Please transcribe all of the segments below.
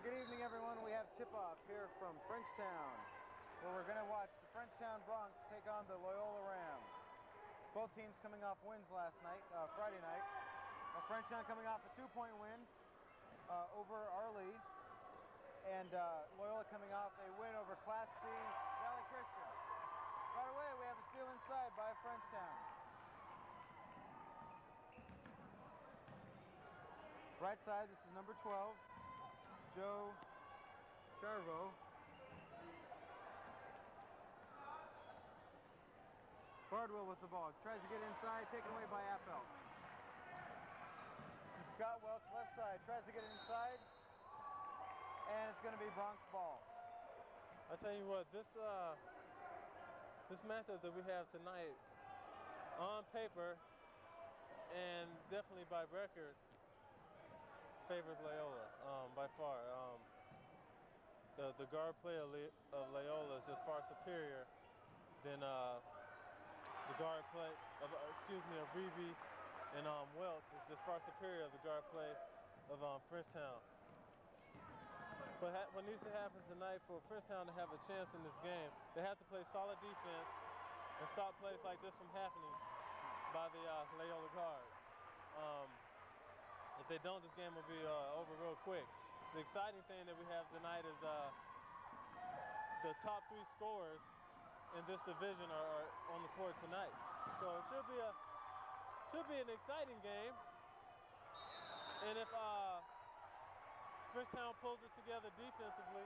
Good evening, everyone. We have tip-off here from Frenchtown, where we're going to watch the Frenchtown Bronx take on the Loyola Rams. Both teams coming off wins last night, Friday night. Frenchtown coming off a 2-point win over Arlee, and Loyola coming off a win over Class C Valley Christian. Right away, we have a steal inside by Frenchtown. Right side, this is number 12, Joe Charvo. Bardwell with the ball. Tries to get inside, taken away by Appel. This is Scott Welch, left side. Tries to get inside, and it's going to be Bronx ball. I tell you what, this matchup that we have tonight, on paper and definitely by record, favors Loyola by far. The guard play of Loyola is just far superior than the guard play of Reeby and Welch is just far superior of the guard play of Frenchtown. But what needs to happen tonight for Frenchtown to have a chance in this game, they have to play solid defense and stop plays like this from happening by the Loyola guard. If they don't, this game will be over real quick. The exciting thing that we have tonight is the top 3 scorers in this division are on the court tonight. So it should be an exciting game. And if Frenchtown pulls it together defensively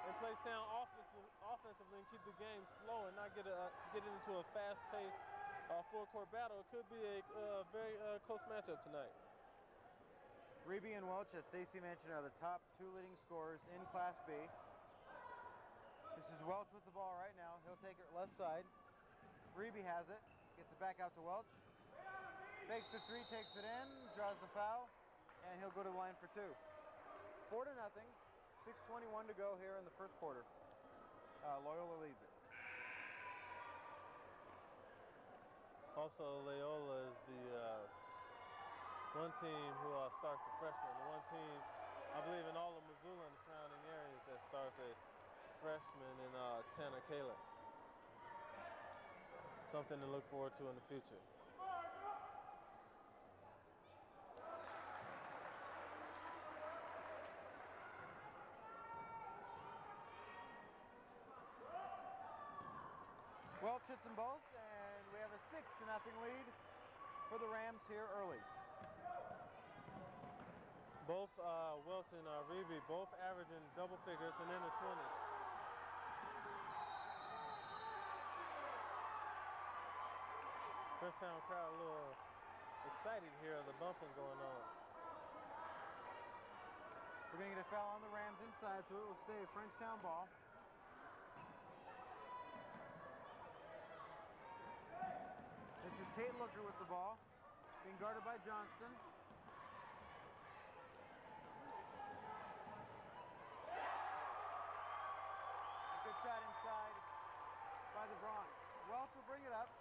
and plays sound offensively and keep the game slow and not get it into a fast-paced full-court battle, it could be a very close matchup tonight. Reeby and Welch, as Stacy mentioned, are the top 2 leading scorers in Class B. This is Welch with the ball right now. He'll take it left side. Reeby has it. Gets it back out to Welch. Fakes the 3, takes it in, draws the foul, and he'll go to the line for 2. 4-0. 6:21 to go here in the first quarter. Loyola leads it. Also, Loyola is the one team who starts a freshman. The one team, I believe, in all of Missoula and the surrounding areas that starts a freshman in Tanner Kaler. Something to look forward to in the future. Welch hits them both, and we have a 6-0 lead for the Rams here early. Both Welch and Reeby both averaging double figures and in the 20s. Frenchtown crowd a little excited here, the bumping going on. We're going to get a foul on the Rams inside, so it will stay a Frenchtown ball. This is Tate Looker with the ball, being guarded by Johnston. A good shot inside by the Bronx. Welch will bring it up.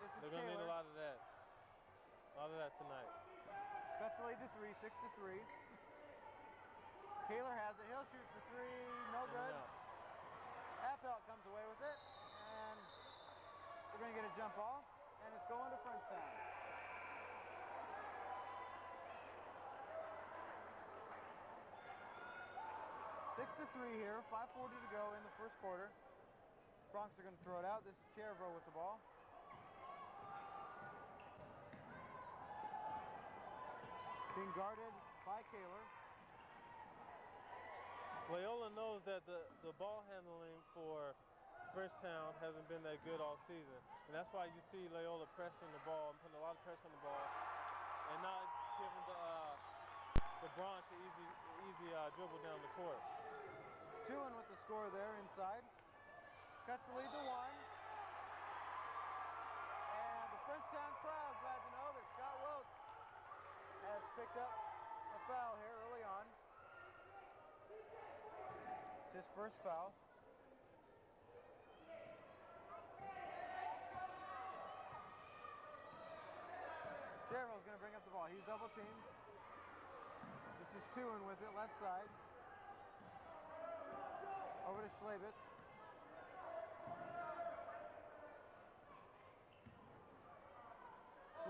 This is They're going to need Kaler. a lot of that. A lot of that tonight. Cuts the lead to 3, 6-3. Kaler has it. He'll shoot for 3. No good. Appel comes away with it. And we're going to get a jump ball. And it's going to Frenchtown. Six to 3 here, 5:40 to go in the first quarter. Bronx are going to throw it out. This is Chervo with the ball. Being guarded by Kaler. Loyola knows that the ball handling for Frenchtown hasn't been that good all season. And that's why you see Loyola pressuring the ball and putting a lot of pressure on the ball and not giving the Bronx an easy dribble down the court. 2-1 with the score there inside. Cuts the lead to 1. And the Frenchtown crowd glad to know that Scott Welch has picked up a foul here early on. It's his first foul. Chervo's going to bring up the ball. He's double teamed. This is Tuen with it, left side. Over to Schlabitz.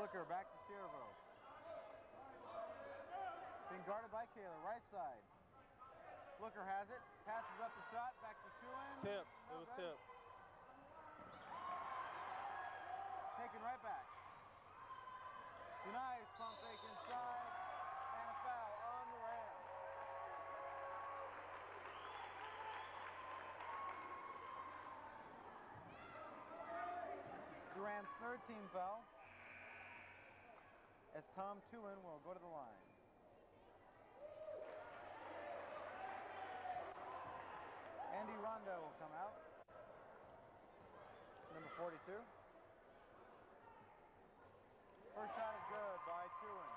Looker back to Chervo. Being guarded by Kaler, right side. Looker has it, passes up the shot, back to Chewin. Tip, it was tip. Taken right back. Denies, pump fake inside, and a foul on the Rams. It's the Rams' third team foul, as Tom Chewin will go to the line. Andy Rondo will come out, number 42. First shot is good by Chewin.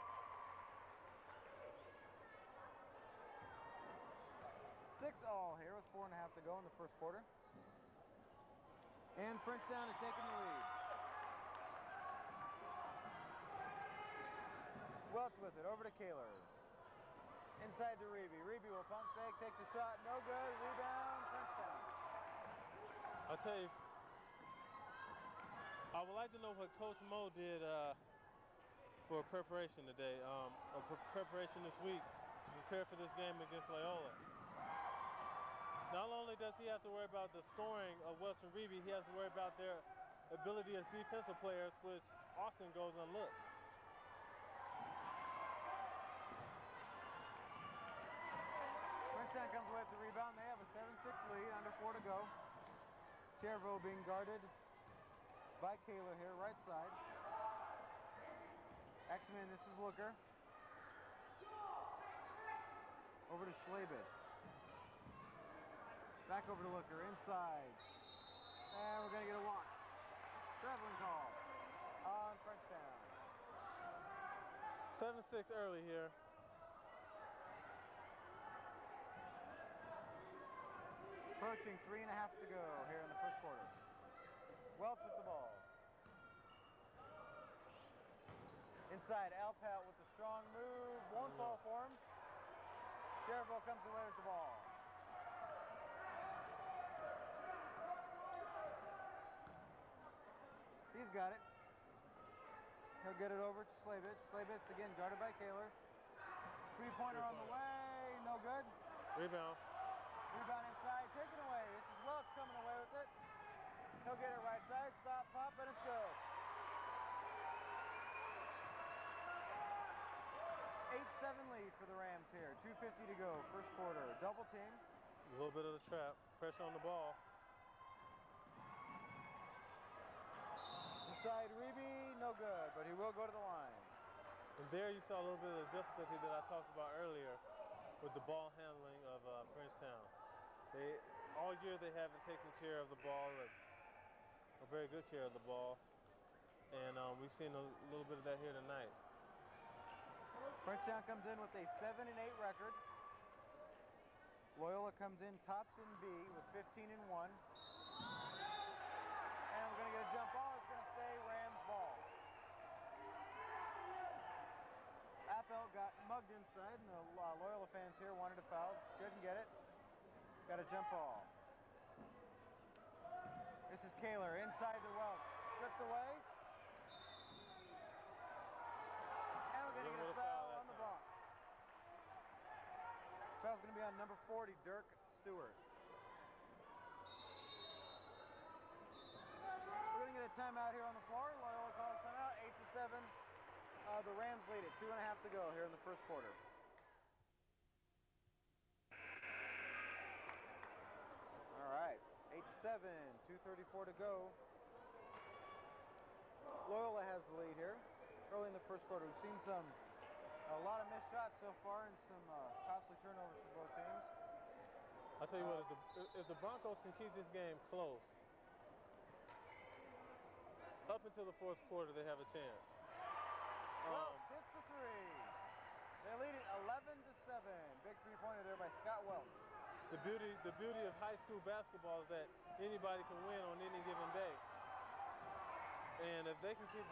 6-all here with 4.5 to go in the first quarter. And Frenchtown is taking the lead. Welch with it, over to Kaler. Inside to Reeby. Reeby will pump fake, take the shot, no good. Rebound, Frenchtown. I'll tell you, I would like to know what Coach Mo did for preparation today, or preparation this week to prepare for this game against Loyola. Not only does he have to worry about the scoring of Welch and Reeby, he has to worry about their ability as defensive players, which often goes unlooked. Frenchtown comes away with the rebound. They have a 7-6 lead, under 4 to go. Chervo being guarded by Kaler here, right side. X-Men, this is Looker. Over to Schlabitz. Back over to Looker, inside. And we're going to get a walk. Traveling call on Frenchtown. 7-6 early here. Approaching 3.5 to go here in the first quarter. Welch with the ball. Inside, Alpout with the strong move. Won't fall for him. Chervo comes away with the ball. He's got it. He'll get it over to Schlabitz. Schlabitz again guarded by Kaler. Three-pointer on the way. No good. Rebound. Rebound inside, taken away. This is Welch coming away with it. He'll get it right side, stop, pop, and it's good. 8-7 lead for the Rams here. 2:50 to go, first quarter. Double team. A little bit of the trap. Pressure on the ball. Inside Reeby, no good, but he will go to the line. And there you saw a little bit of the difficulty that I talked about earlier with the ball handling of Frenchtown. All year they haven't taken care of the ball, a very good care of the ball, and we've seen a little bit of that here tonight. Frenchtown comes in with a 7-8 record. Loyola comes in tops in B with 15-1. And we're going to get a jump ball. It's going to stay Rams ball. Appel got mugged inside, and the Loyola fans here wanted a foul. Couldn't get it. Got a jump ball. This is Kaler inside to Welch. Stripped away. And we're going to get a foul on the block. Foul's going to be on number 40, Dirk Stewart. We're going to get a timeout here on the floor. Loyola calls timeout, 8-7. The Rams lead it, 2.5 to go here in the first quarter. All right, 8-7, 2:34 to go. Loyola has the lead here early in the first quarter. We've seen a lot of missed shots so far and some costly turnovers for both teams. I'll tell you what, if the Broncos can keep this game close, up until the fourth quarter, they have a chance. Welch hits the three. They lead it 11-7. Big three-pointer there by Scott Welch. The beauty of high school basketball is that anybody can win on any given day. And if they can keep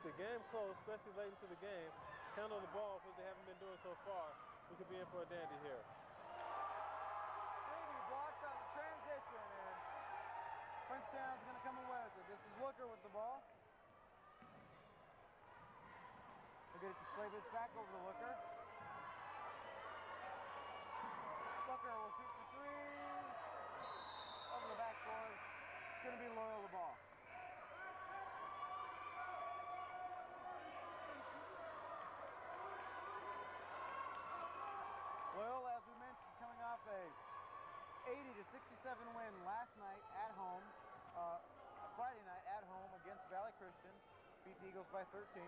the game close, especially late into the game, handle the ball, which they haven't been doing so far, we could be in for a dandy here. Reeby blocked on Frenchtown's going to come away with it. This is Looker with the ball. We'll get it to Slavitz, back over to Looker. Looker will shoot for three. Over the backboard. It's going to be Loyola ball. Loyola, as we mentioned, coming off a 80-67 win last night at home, Friday night at home against Valley Christian. Beat the Eagles by 13.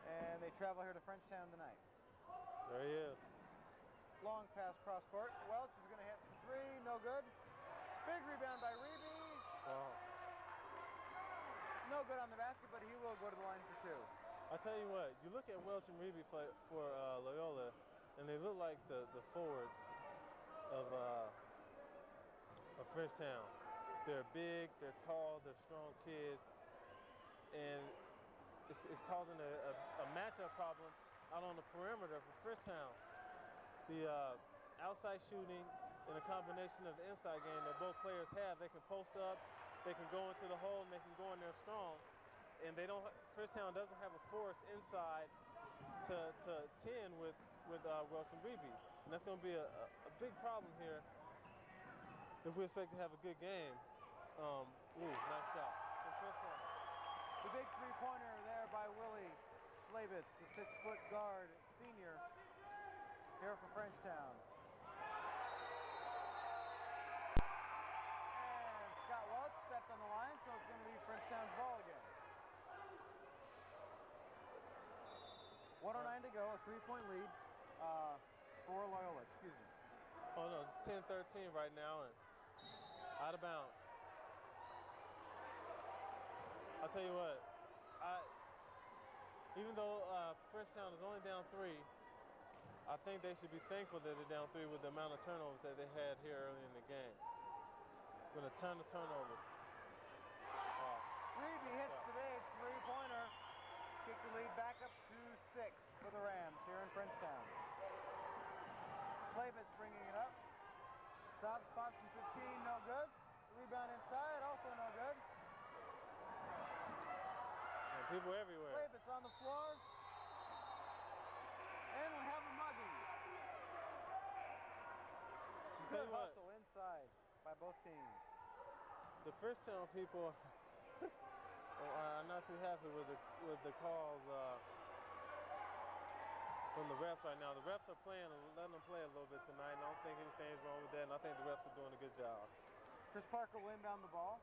And they travel here to Frenchtown tonight. There he is. Long pass cross court. Welch is going to hit for three. No good. Big rebound by Reeby. Wow. No good on the basket, but he will go to the line for two. I tell you what, you look at Welch and Reeby play for Loyola, and they look like the forwards of Frenchtown. They're big, they're tall, they're strong kids, and it's causing a matchup problem out on the perimeter for Frenchtown. The outside shooting and a combination of the inside game that both players have, they can post up, they can go into the hole, and they can go in there strong. And they don't. Frenchtown doesn't have a force inside to 10 with Welch and Reeby, and that's going to be a big problem here if we expect to have a good game. Nice shot. The big three-pointer there by Willie Slavitz, the 6-foot guard senior here for Frenchtown. And Scott Welch stepped on the line, so it's going to be Frenchtown's ball again. 1:09 to go, a 3-point lead for Loyola, excuse me. Oh no, it's 10-13 right now and out of bounds. I'll tell you what, even though Frenchtown is only down 3, I think they should be thankful that they're down 3 with the amount of turnovers that they had here early in the game. It's been a ton of turnovers. Reeby hits the big three-pointer. Kick the lead back up to 6 for the Rams here in Frenchtown. Slavitz bringing it up. Stops, pops from 15, no good. Rebound inside, also no good. And people everywhere. Slavitz on the floor. And we have a mugging. Good hustle inside by both teams. The Frenchtown people I'm not too happy with the calls from the refs right now. The refs are letting them play a little bit tonight, and I don't think anything's wrong with that, and I think the refs are doing a good job. Chris Parker will inbound the ball.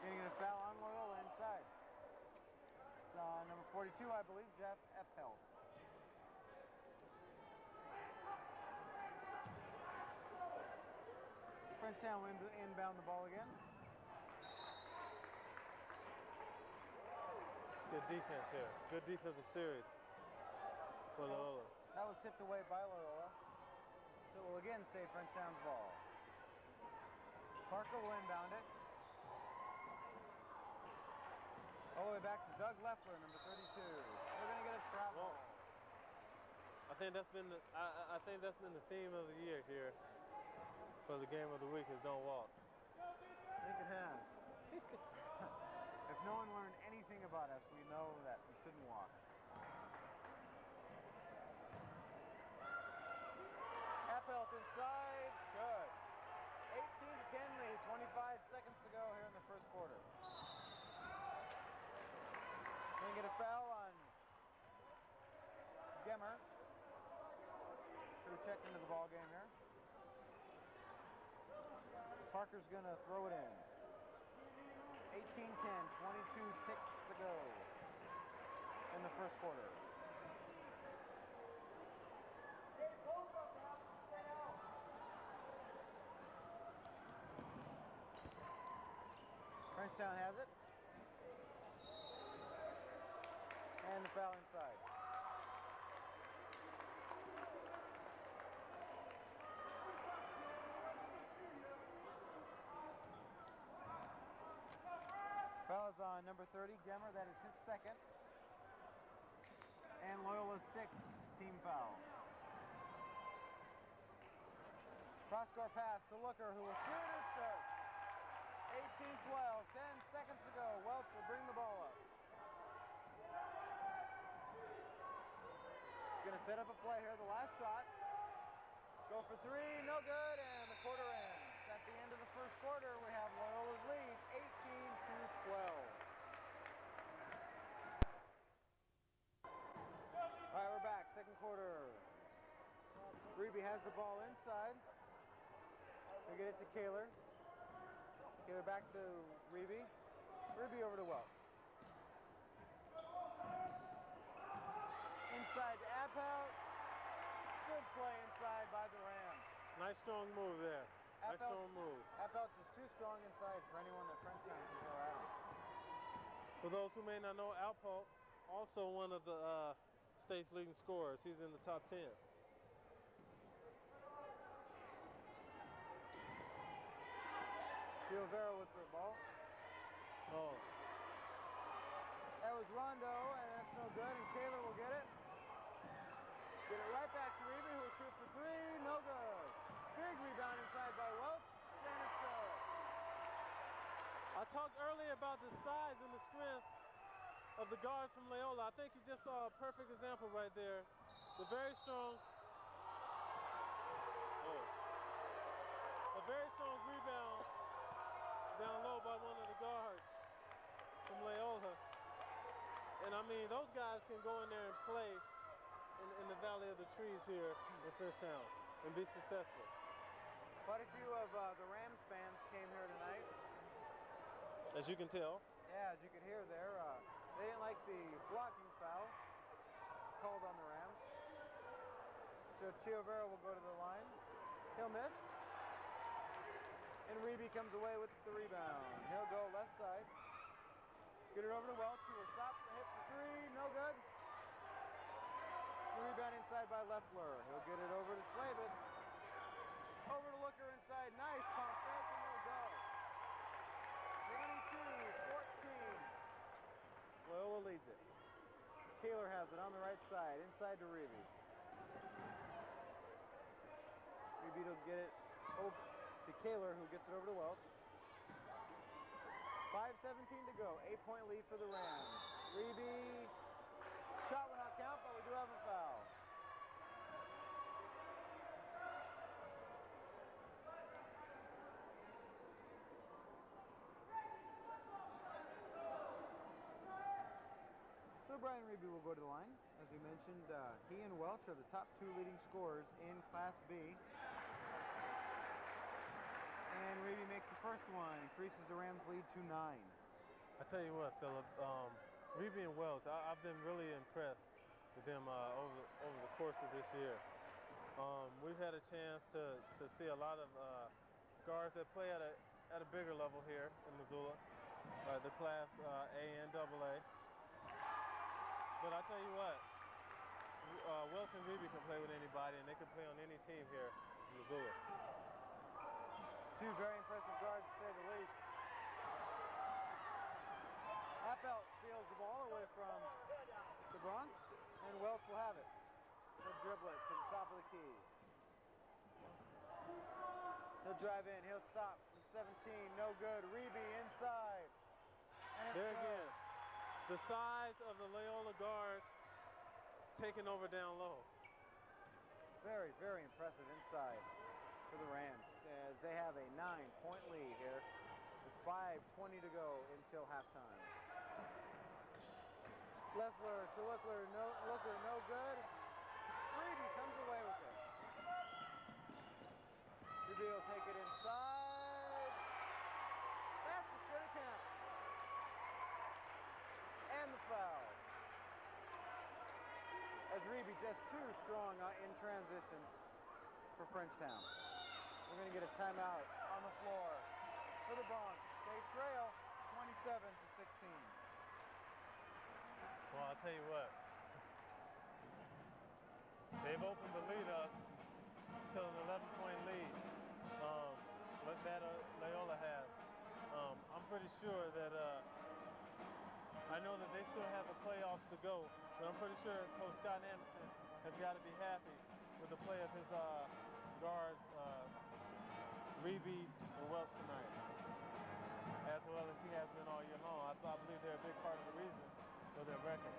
Getting a foul on Loyola inside. It's number 42, I believe, Jeff Eppelt. Frenchtown will inbound the ball again. Good defense here. Good defensive series for Loyola. That was tipped away by Loyola. So it will again stay Frenchtown's ball. Parker will inbound it. All the way back to Doug Leffler, number 32. We're going to get a travel. I think that's been the theme of the year here for the game of the week is don't walk. I think it has. If no one learned anything about us, we know that we shouldn't walk. Eppelt inside. Good. 18-10 lead. 25 seconds to go here in the first quarter. Going to get a foul on Gemmer. Who checked into the ball game here. Parker's going to throw it in. 18-10, 22 ticks to go in the first quarter. Frenchtown has it. And the foul inside. Foul is on number 30, Gemmer. That is his second. And Loyola's 6th team foul. Cross-court pass to Looker, who will shoot. It's good. 18-12, 10 seconds to go. Welch will bring the ball up. He's going to set up a play here. The last shot. Go for three, no good, and the quarter ends. At the end of the first quarter, we have Loyola's lead, 18-12. All right, we're back, second quarter. Reeby has the ball inside. They get it to Kaler. Kaler back to Reeby. Reeby over to Welch. Inside to Appel. Good play inside by the Rams. Nice strong move there. Nice strong move. Appel is too strong inside for anyone that Frenchtown can go at him. For those who may not know, Appel, also one of the state's leading scorers. He's in the top 10. Silvera with the ball. Oh. That was Rondo, and that's no good, and Kaler will get it. Get it right back to Reeby, who will shoot for three. No good. Big rebound inside by Welch, and it's good. I talked earlier about the size and the strength of the guards from Loyola. I think you just saw a perfect example right there. The very strong, a very strong rebound down low by one of the guards from Loyola. And I mean, those guys can go in there and play in the Valley of the Trees here in Frenchtown and be successful. Quite a few of the Rams fans came here tonight. As you can tell. Yeah, as you could hear there, they didn't like the blocking foul called on the Rams. So Chiovera will go to the line. He'll miss. And Reeby comes away with the rebound. He'll go left side. Get it over to Welch, who will stop the hit for three. No good. The rebound inside by Leffler. He'll get it over to Slavin. Over to Looker inside. Nice pump fake, and he'll go. 22-14. Loyola leads it. Kaler has it on the right side. Inside to Reeby. Reeby will get it over to Kaler, who gets it over to Welch. 5:17 to go. 8-point lead for the Rams. Reeby. Shot will not count, but we do have a foul. So Brian Reeby will go to the line. As we mentioned, he and Welch are the top two leading scorers in Class B. And Reeby makes the first one, increases the Rams' lead to 9. I tell you what, Philip, Reeby and Welch, I've been really impressed with them over the course of this year. We've had a chance to see a lot of guards that play at a bigger level here in Missoula, the Class A and AA. But I tell you what, Welch and Reeby can play with anybody, and they can play on any team here in Missoula. Two very impressive guards, to say the least. Appel steals the ball away from the Bronx, and Welch will have it. He'll dribble it to the top of the key. He'll drive in. He'll stop from 17. No good. Reeby inside. And there again, the size of the Loyola guards taking over down low. Very, very impressive inside for the Rams, as they have a 9-point lead here with 5:20 to go until halftime. Leffler to Looker, no good. Reeby comes away with it. Reeby will take it inside. That's the good count. And the foul. As Reeby just too strong in transition for Frenchtown. We're going to get a timeout on the floor for the Bronx. They trail 27-16. Well, I'll tell you what. They've opened the lead up to an 11-point lead. That Loyola has. I'm pretty sure that I know that they still have the playoffs to go, but I'm pretty sure Coach Scott Anderson has got to be happy with the play of his guards, Reeby and Welch tonight, as well as he has been all year long. I believe they're a big part of the reason for their record.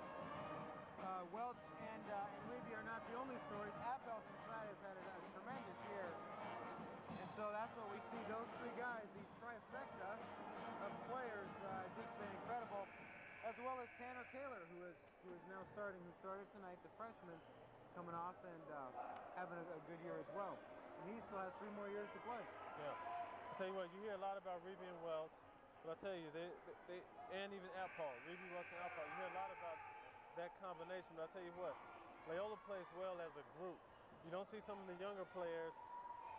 Welch and Reeby are not the only stories. Appelt inside has had a tremendous year. And so that's what we see, those three guys, these trifecta of players, just been incredible. As well as Tanner Kaler, who is now starting, who started tonight, the freshman, coming off and having a good year as well. And he still has 3 more years to play. Yeah. I'll tell you what, you hear a lot about Reeby and Welch, but I'll tell you, they and even Appelt, Reeby, Welch, and Appelt, you hear a lot about that combination, but I'll tell you what, Loyola plays well as a group. You don't see some of the younger players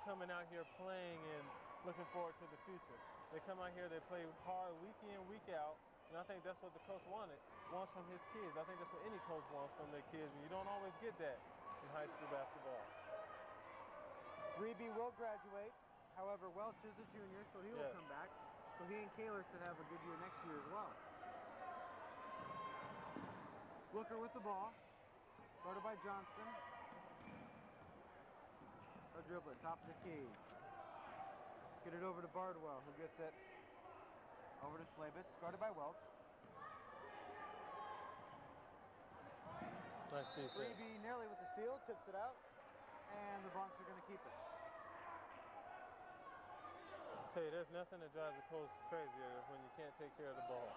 coming out here playing and looking forward to the future. They come out here, they play hard week in, week out, and I think that's what the coach wants from his kids. I think that's what any coach wants from their kids, and you don't always get that in high school basketball. Reeby will graduate. However, Welch is a junior, so he will come back. So he and Kaler should have a good year next year as well. Looker with the ball. Guarded by Johnston. A dribble, top of the key. Get it over to Bardwell, who gets it over to Slavitz. Guarded by Welch. Nice defense. Reeby nearly with the steal, tips it out, and the Bronx are going to keep it. I tell you, there's nothing that drives a coach crazier when you can't take care of the ball.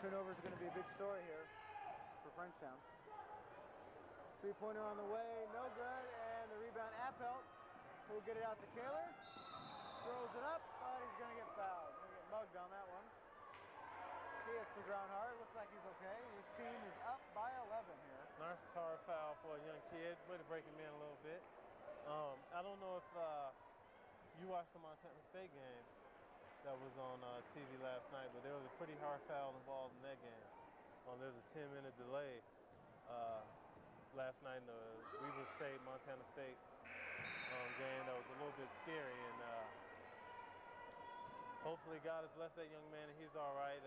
Turnover is going to be a big story here for Frenchtown. 3-pointer on the way, no good, and the rebound Appelt, who will get it out to Kaler. Throws it up, but he's going to get fouled. Going to get mugged on that one. He hits the ground hard. Looks like he's okay. His team is up by 11 here. Nice hard foul for a young kid. Way to break him in a little bit. I don't know if you watched the Montana State game that was on TV last night, but there was a pretty hard foul involved in that game. There's a 10-minute delay last night in the Weber State, Montana State game that was a little bit scary, and hopefully God has blessed that young man and he's all right.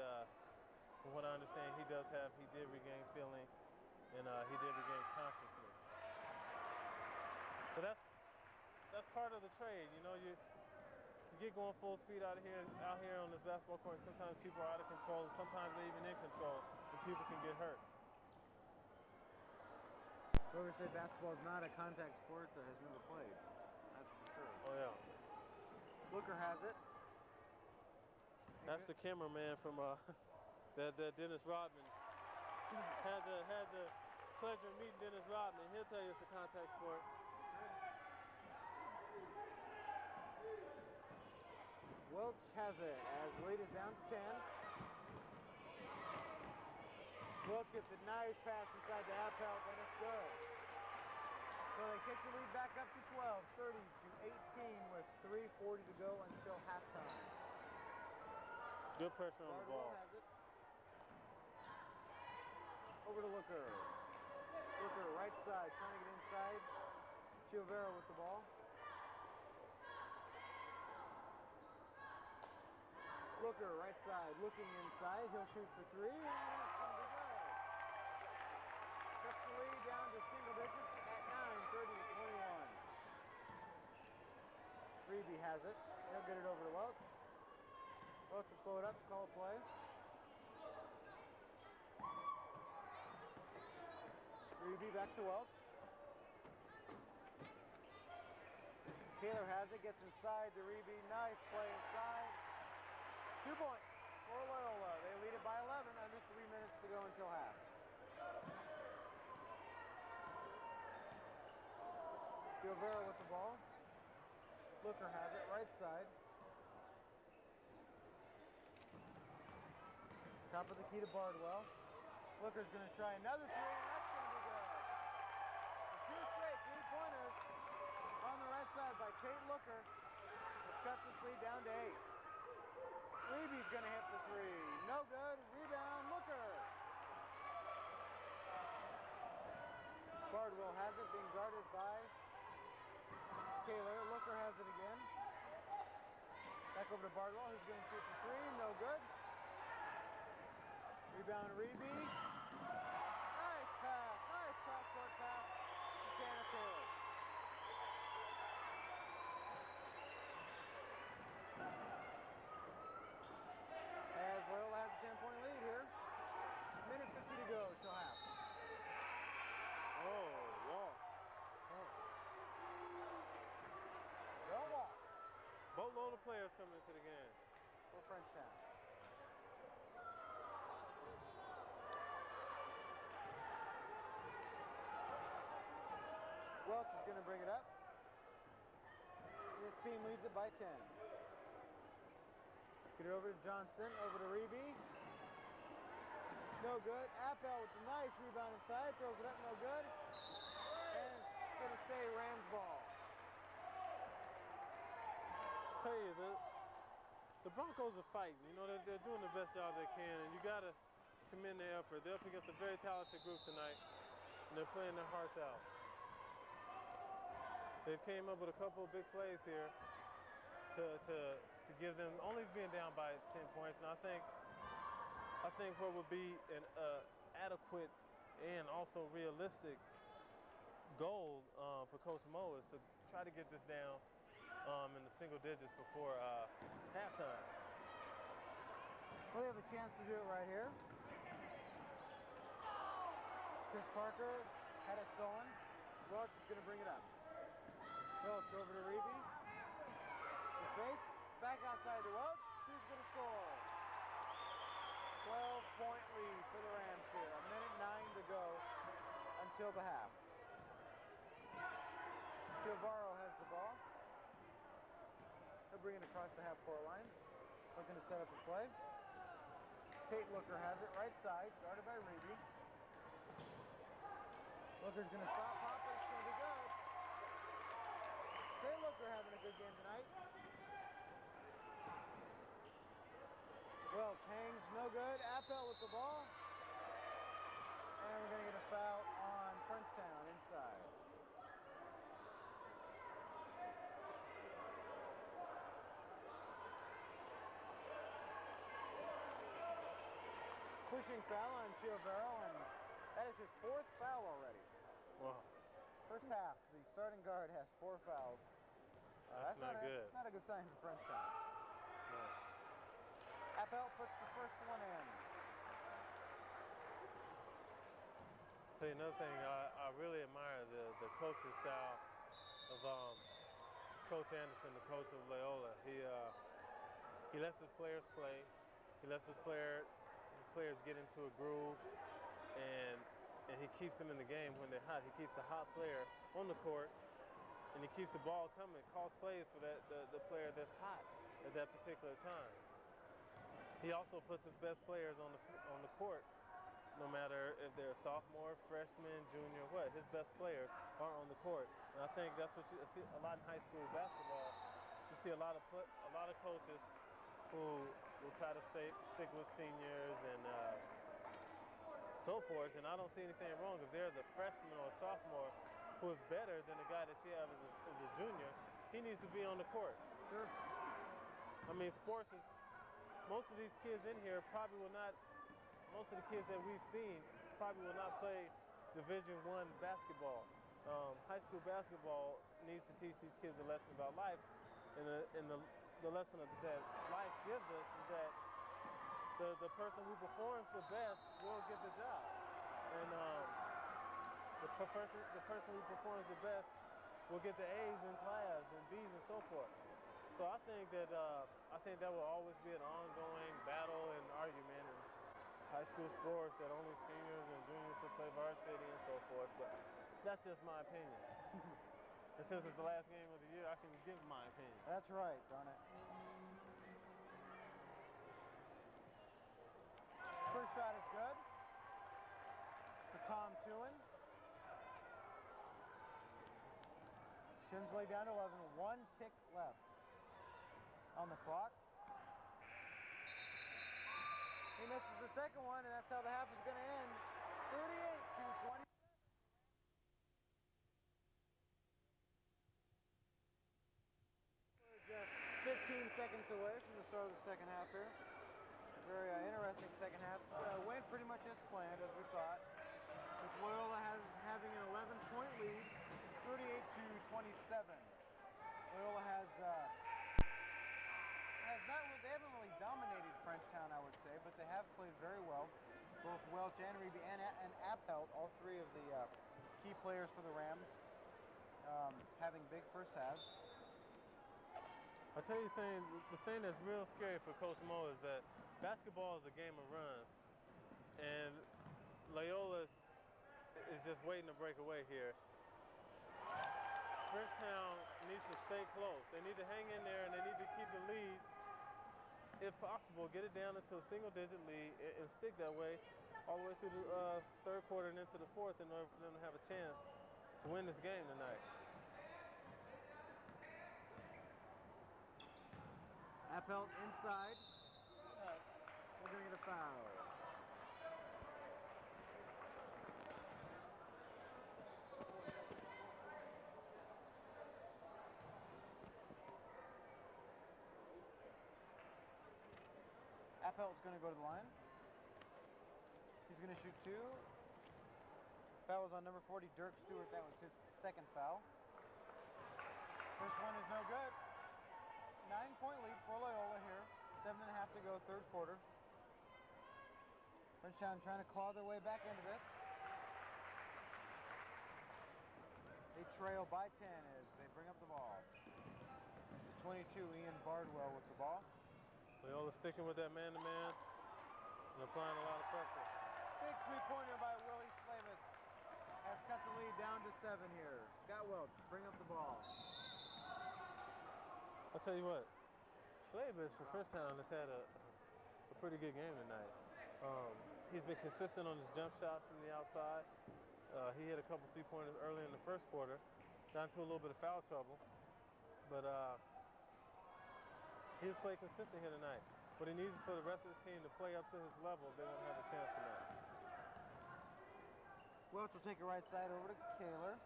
From what I understand, he did regain feeling, and he did regain consciousness. But that's part of the trade, you know. You get going full speed out here on this basketball court. Sometimes people are out of control, and sometimes they're even in control, and people can get hurt. Whoever said basketball is not a contact sport has never played. That's for sure. Oh yeah. Looker has it. That's the cameraman from that Dennis Rodman. Had the pleasure of meeting Dennis Rodman. He'll tell you it's a contact sport. Welch has it as the lead is down to 10. Welch gets a nice pass inside the Appelt, and it's good. So they kick the lead back up to 12, 30-18 with 3:40 to go until halftime. Good pressure on the ball. Has it. Over to Looker. Looker right side, trying to get inside. Chiovera with the ball. Looker right side, looking inside. He'll shoot for 3, and it's going to be good. Cuts the lead down to single digits at 9, 30-21. Reeby has it. He'll get it over to Welch. Welch will slow it up, call a play. Reeby back to Welch. Kaler has it, gets inside to Reeby. Nice play inside. 2 points for Loyola. They lead it by 11, under 3 minutes to go until half. Silvera with the ball. Looker has it, right side. Top of the key to Bardwell. Looker's going to try another 3, and that's going to be good. 2 straight 3-pointers on the right side by Tate Looker. Let's cut this lead down to 8. Reeby's going to hit the 3. No good. Rebound, Looker. Bardwell has it, being guarded by Kaler. Looker has it again. Back over to Bardwell, who's going to shoot for 3. No good. Rebound, Reeby. Nice pass. Nice cross-court pass to Tanner Kaler. the players coming into the game? For Frenchtown. Welch is going to bring it up. This team leads it by 10. Get it over to Johnston, over to Reeby. No good. Appel with the nice rebound inside, throws it up, no good. And it's going to stay Rams ball. Tell you, the Broncos are fighting. You know, they're doing the best job they can, and you got to commend their effort. They're up against a very talented group tonight, and they're playing their hearts out. They came up with a couple of big plays here to give them, only being down by 10 points, and I think what would be an adequate and also realistic goal for Coach Mo is to try to get this down in the single digits before halftime. Well, they have a chance to do it right here. Chris Parker had it stolen. Welch is going to bring it up. Welch over to Reeby. The fake. Back outside to Welch. Who's going to score? 12-point lead for the Rams here. 1:09 to go until the half. Chiavaro has the ball. He'll bring it across the half-court line. Looking to set up a play. Tate Looker has it right side, guarded by Reeby. Looker's going to stop. Hopper, it's going to be good. Tate Looker having a good game tonight. Welch hangs, no good. Appel with the ball. And we're going to get a foul on Frenchtown inside. Pushing foul on Chiavaro, and that is his 4th foul already. Wow. First half, the starting guard has 4 fouls. That's not good. Not a good sign for Frenchtown. No. Appel puts the first one in. Tell you another thing, I really admire the coaching style of Coach Anderson, the coach of Loyola. He lets his players play. He lets his players get into a groove, and he keeps them in the game when they're hot. He keeps the hot player on the court, and he keeps the ball coming, calls plays for the player that's hot at that particular time. He also puts his best players on the court, no matter if they're sophomore, freshman, junior, what. His best players are on the court, and I think that's what you see a lot in high school basketball. You see a lot of coaches who will try to stick with seniors and so forth, and I don't see anything wrong if there's a freshman or a sophomore who is better than the guy that you have as a junior. He needs to be on the court. Sure. I mean, sports is, most of these kids in here probably will not, most of the kids that we've seen probably will not play Division I basketball. High school basketball needs to teach these kids a lesson about life, and the lesson that life gives us is that the person who performs the best will get the job, and the person who performs the best will get the A's in class and B's and so forth. So I think that will always be an ongoing battle and argument in high school sports, that only seniors and juniors should play varsity and so forth. But that's just my opinion. And since it's the last game of the year, I can give my opinion. That's right, darn it. First shot is good for Tom Tewin. Chinsley down to 11, 1 tick left on the clock. He misses the second one, and that's how the half is going to end. 38-27. We're just 15 seconds away from the start of the second half here. Very interesting second half. Went pretty much as planned, as we thought. With Loyola having an 11-point lead, 38-27. Loyola they haven't really dominated Frenchtown, I would say, but they have played very well. Both Welch and Reeby and Appelt, all three of the key players for the Rams, having big first halves. I tell you the thing that's real scary for Coach Mo is that basketball is a game of runs, and Loyola is just waiting to break away here. Frenchtown needs to stay close. They need to hang in there, and they need to keep the lead. If possible, get it down into a single-digit lead and stick that way all the way through the third quarter and into the fourth in order for them to have a chance to win this game tonight. Appelt inside. We're going to get a foul. Appelt's going to go to the line. He's going to shoot two. Foul was on number 40, Dirk Stewart. That was his second foul. First one is no good. 9-point lead for Loyola here. 7.5 to go, third quarter. Frenchtown trying to claw their way back into this. They trail by 10 as they bring up the ball. This is 22, Ian Bardwell with the ball. Loyola sticking with that man-to-man and applying a lot of pressure. Big three-pointer by Willie Slavitz has cut the lead down to 7 here. Scott Welch, bring up the ball. I'll tell you what, Slavitz for Frenchtown has had a pretty good game tonight. He's been consistent on his jump shots from the outside. He hit a couple three-pointers early in the first quarter, got into a little bit of foul trouble, but he's played consistent here tonight. What he needs is for the rest of his team to play up to his level if they want to have a chance tonight. Welch will take it right side over to Kaler.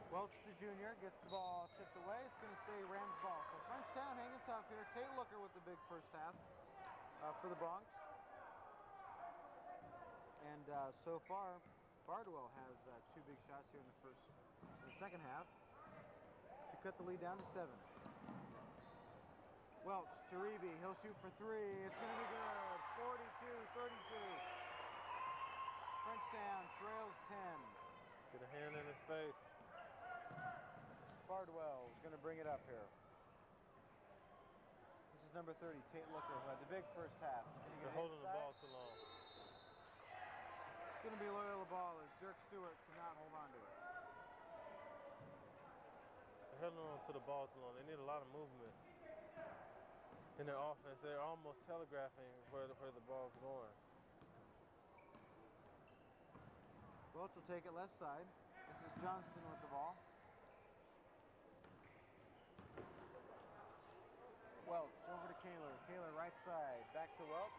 Welch, the junior, gets the ball tipped away. It's going to stay Rams ball. So Frenchtown hanging tough here. Tate Looker with the big first half for the Bronx. And so far, Bardwell has two big shots here in the second half to cut the lead down to 7. Welch to Reeby. He'll shoot for 3. It's going to be good. 42-32. Frenchtown trails 10. Get a hand in his face. Bardwell is going to bring it up here. This is number 30, Tate Looker, who had the big first half. They're holding the ball too long. It's going to be Loyola ball as Dirk Stewart cannot hold on to it. They're holding on to the ball too long. They need a lot of movement in their offense. They're almost telegraphing where the ball's going. Welch will take it left side. This is Johnston with the ball. Welch over to Kaler. Kaler right side. Back to Welch.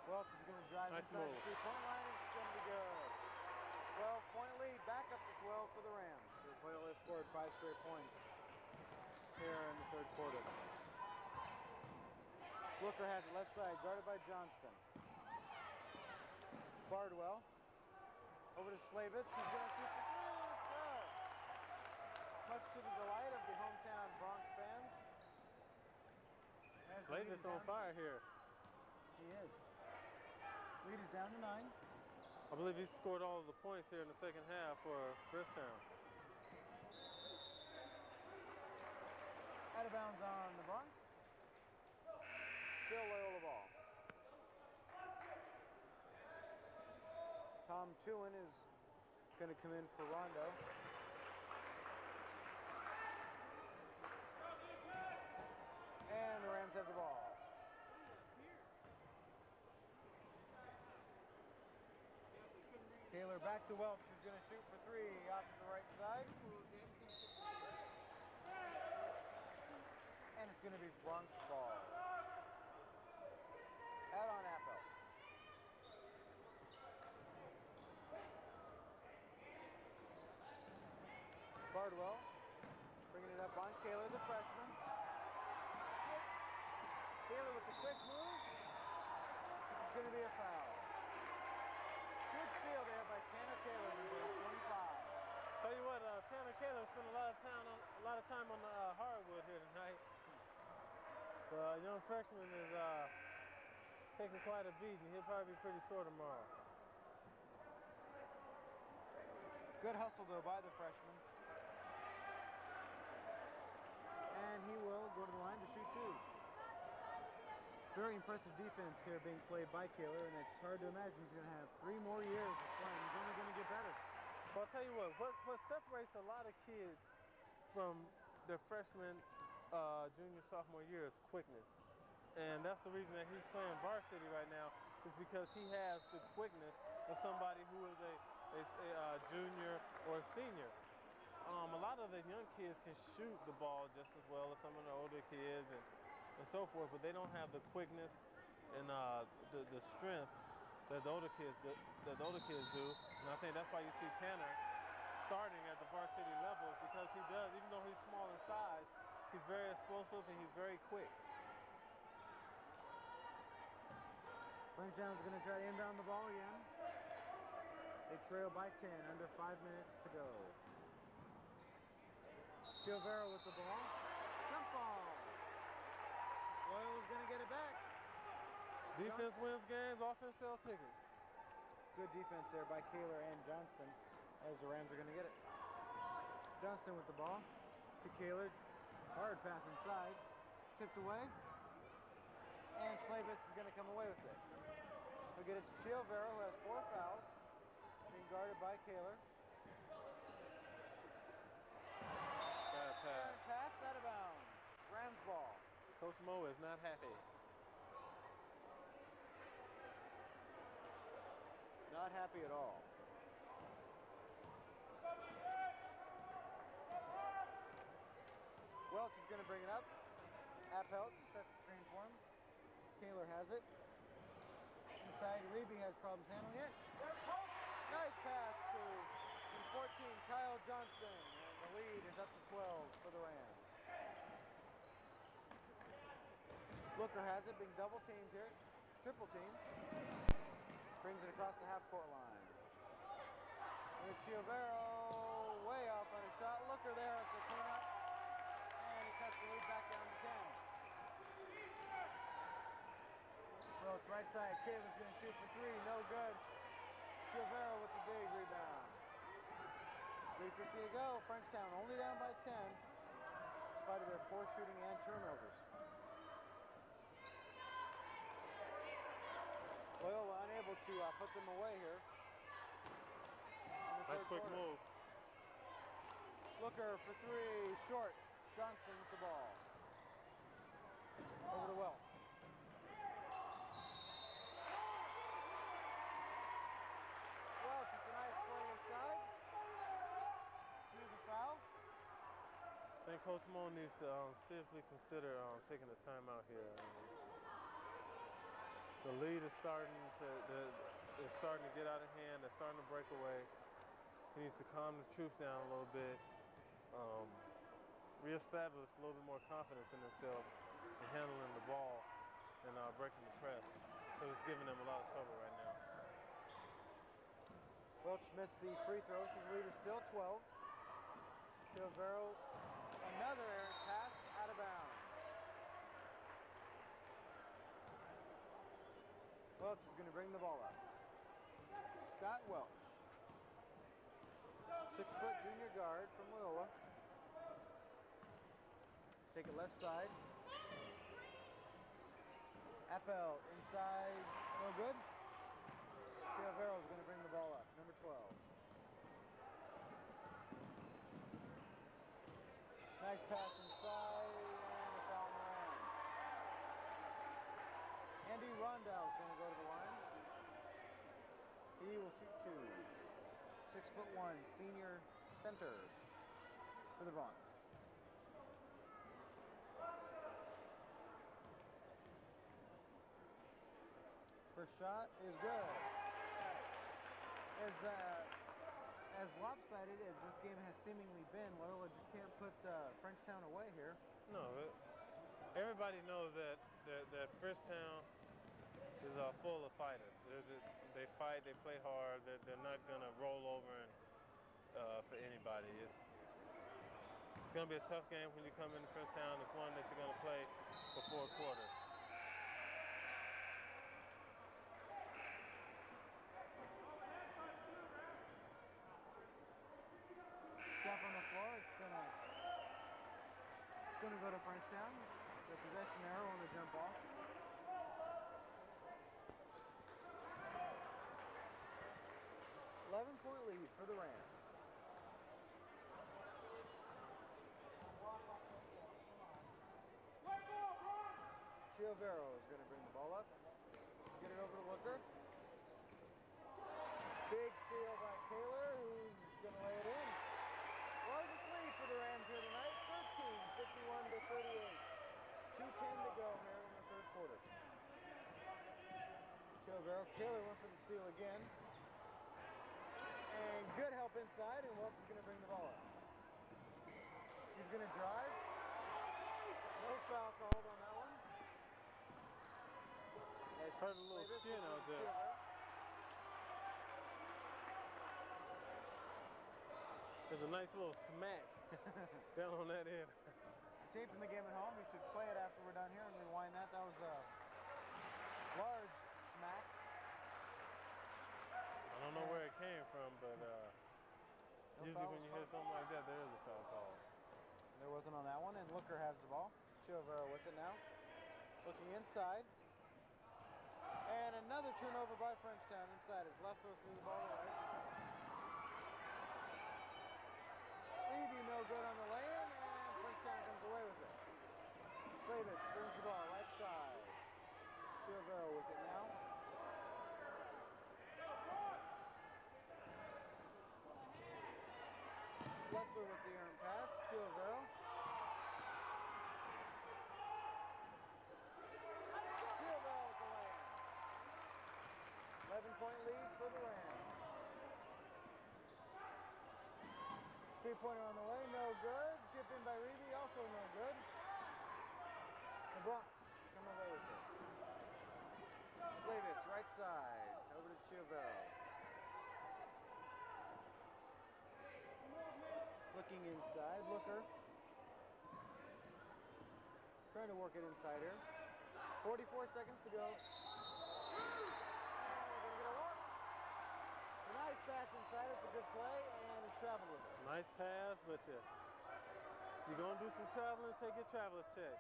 Welch is going to drive inside the three-point line. It's going to be good. 12-point lead. Back up to 12 for the Rams. As Loyola has scored 5 straight points here in the third quarter. Looker has it left side, guarded by Johnston. Bardwell. Over to Slavitz. He's going to shoot for 3 and it's good. Much to the delight of the hometown Bronx fans. Slavitz on fire here. He is. Lead is down to 9. I believe he scored all of the points here in the second half for Frenchtown. Out of bounds on the Bronx. Still Loyola ball. Tom Tewin is going to come in for Rondo. And the Rams have the ball. Kaler back to Welch, who's going to shoot for 3 out to the right side. And it's going to be Bronx ball. Out on Appelt. Bardwell bringing it up on Kaler, the freshman. Kaler with the quick move. It's going to be a foul. Good steal there by Tanner Kaler, number 25. Tell you what, Tanner Kaler spent a lot of time on the hardwood here tonight. The young freshman is taking quite a beating. He'll probably be pretty sore tomorrow. Good hustle though by the freshman. he will go to the line to shoot 2. Very impressive defense here being played by Kaler, and it's hard to imagine he's going to have 3 more years of playing. He's only going to get better. Well, I'll tell you what separates a lot of kids from their freshman, junior, sophomore year is quickness. And that's the reason that he's playing varsity right now, is because he has the quickness of somebody who is a junior or a senior. A lot of the young kids can shoot the ball just as well as some of the older kids and so forth, but they don't have the quickness and the strength that the older kids do. And I think that's why you see Tanner starting at the varsity level, because he does, even though he's small in size, he's very explosive and he's very quick. Frenchtown's going to try to inbound the ball again. They trail by 10, under 5 minutes to go. Silvero with the ball. Jump ball. Loyola's going to get it back. Defense wins games, offense sells tickets. Good defense there by Kaler and Johnston, as the Rams are going to get it. Johnston with the ball to Kaler. Hard pass inside. Tipped away. And Slavitz is going to come away with it. We'll get it to Silvero, who has 4 fouls. Being guarded by Kaler. Bad pass. And pass out of bounds. Rams ball. Coach Mo is not happy. Not happy at all. Welch is going to bring it up. Appelt sets the screen for him. Kaler has it. Inside, Reeby has problems handling it. Nice pass to 14, Kyle Johnston. And the lead is up to 12 for the Rams. Looker has it, being double teamed here. Triple team. Brings it across the half-court line. With Silvero way off on a shot. Looker there at the cleanup. And he cuts the lead back down to 10. Well, it's right side. Kaler's going to shoot for 3. No good. Silvero with the big rebound. 3:50 to go. Frenchtown only down by 10. In spite of their poor shooting and turnovers. Loyola unable to put them away here. Nice quick move. Looker for 3, short. Johnston with the ball. Over to Welch. Welch with a nice play inside. Here's a foul. I think Coach Mo needs to seriously consider taking a timeout here. The lead is starting to get out of hand. They're starting to break away. He needs to calm the troops down a little bit. Reestablish a little bit more confidence in himself in handling the ball and breaking the press. Because it's giving them a lot of trouble right now. Welch missed the free throw, so the lead is still 12. Silvero, another errant pass out of bounds. Welch is going to bring the ball up. Scott Welch. 6-foot junior guard from Loyola. Take it left side. Appel inside, no good. Silvero is going to bring the ball up, number 12. Nice pass inside, and a foul on the line. Andy Rondow is going to go to the line. He will shoot 2. 6'1", senior center for the Bronx. First shot is good. As lopsided as this game has seemingly been, Loyola just can't put Frenchtown away here. No, everybody knows that Frenchtown is full of fighters. They fight, they play hard. They're not gonna roll over for anybody. It's gonna be a tough game when you come into Frenchtown. It's one that you're gonna play for 4 quarters. Step on the floor. It's going to go to Frenchtown. The possession arrow on the jump ball. 11-point lead for the Rams. Chiovero is going to bring the ball up. Get it over to Looker. Big steal by Taylor, who's going to lay it in. Largest lead for the Rams here tonight, 13, 51-38. 2:10 to go here in the third quarter. Chiovero, Taylor went for the steal again. And good help inside, and Welch is going to bring the ball up. He's going to drive. No foul called on that one. Heard a little skin out there. There's a nice little smack down on that end. Taping the game at home. We should play it after we're done here and rewind that. That was a large smack. I don't know where it came from, but usually when you hear something like that, there is a foul call. There wasn't on that one, and Looker has the ball. Chiovero with it now. Looking inside. And another turnover by Frenchtown inside. His left throw threw the ball away. Levy no good on the lay-in, and Frenchtown comes away with it. Slavich brings the ball right side. Chiovero with it now. Leffler with the arm pass. Chiovero. Chiovero with the lay-in. 11-point lead for the Rams. Three-pointer on the way, no good. Tip in by Reedy, also no good. The Bronx come away with it. Slavich, right side, over to Chiovero. Looking inside, Looker. Trying to work it inside here. 44 seconds to go. Nice pass inside, it's a good play, and he traveled with it. Nice pass, but you're going to do some traveling, take your traveler's check.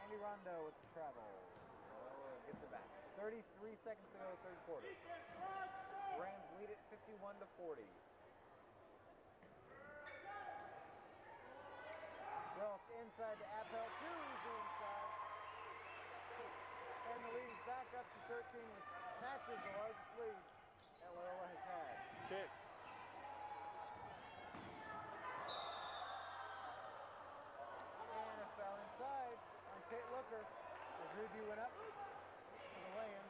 Andy Rondo with the travel. Gets it back. 33 seconds to go, third quarter. Rams lead it 51-40. Welch inside to Appel, too easy inside. And the lead is back up to 13, which matches the largest lead that Loyola has had. Kick. And a foul inside on Tate Looker as Ruby went up for the lay-in.